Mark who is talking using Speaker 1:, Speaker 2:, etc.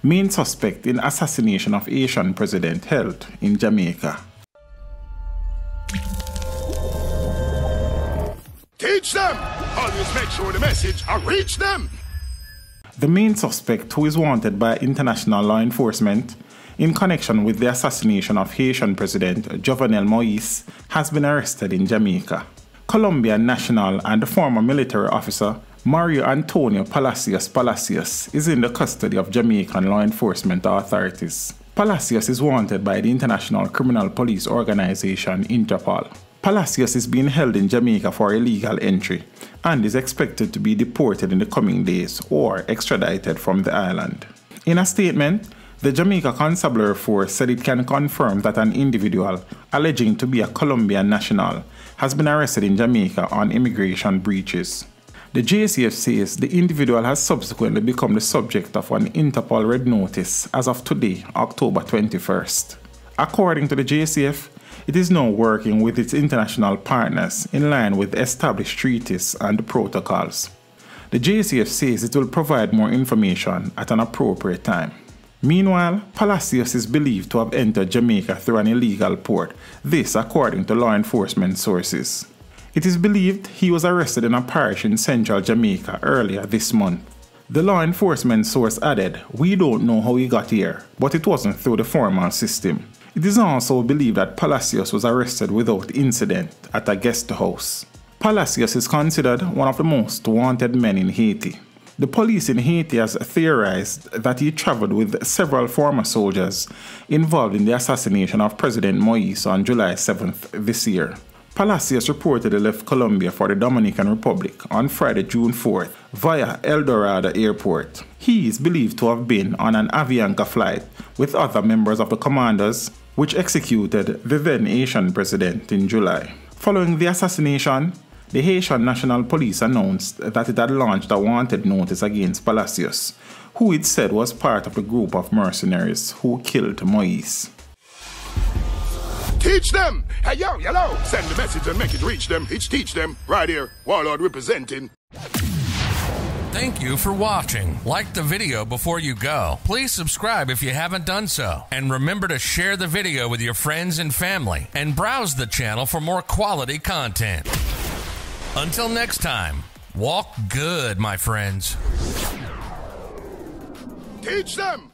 Speaker 1: main suspect in assassination of Haitian president held in Jamaica.
Speaker 2: Teach them! Always make sure the message reach them!
Speaker 1: The main suspect, who is wanted by international law enforcement in connection with the assassination of Haitian President Jovenel has been arrested in Jamaica. Colombian national and former military officer Mario Antonio Palacios is in the custody of Jamaican law enforcement authorities. Palacios is wanted by the International Criminal Police Organization Interpol. Palacios is being held in Jamaica for illegal entry and is expected to be deported in the coming days or extradited from the island. In a statement, the Jamaica Constabulary Force said it can confirm that an individual alleging to be a Colombian national has been arrested in Jamaica on immigration breaches. The JCF says the individual has subsequently become the subject of an Interpol red notice as of today, October 21st. According to the JCF, it is now working with its international partners in line with established treaties and protocols. The JCF says it will provide more information at an appropriate time. Meanwhile, Palacios is believed to have entered Jamaica through an illegal port, this according to law enforcement sources. It is believed he was arrested in a parish in central Jamaica earlier this month. The law enforcement source added, "We don't know how he got here, but it wasn't through the formal system." It is also believed that Palacios was arrested without incident at a guest house. Palacios is considered one of the most wanted men in Haiti. The police in Haiti has theorized that he traveled with several former soldiers involved in the assassination of President Moïse on July 7th this year. Palacios reportedly left Colombia for the Dominican Republic on Friday, June 4th via El Dorado Airport. He is believed to have been on an Avianca flight with other members of the commandos which executed the then Haitian president in July. Following the assassination, the Haitian National Police announced that it had launched a wanted notice against Palacios, who it said was part of the group of mercenaries who killed Moïse.
Speaker 2: Teach them! Hey, yo, hello! Send the message and make it reach them. It's teach them. Right here, Warlord representing.
Speaker 3: Thank you for watching. Like the video before you go. Please subscribe if you haven't done so. And remember to share the video with your friends and family. And browse the channel for more quality content. Until next time, walk good, my friends.
Speaker 2: Teach them!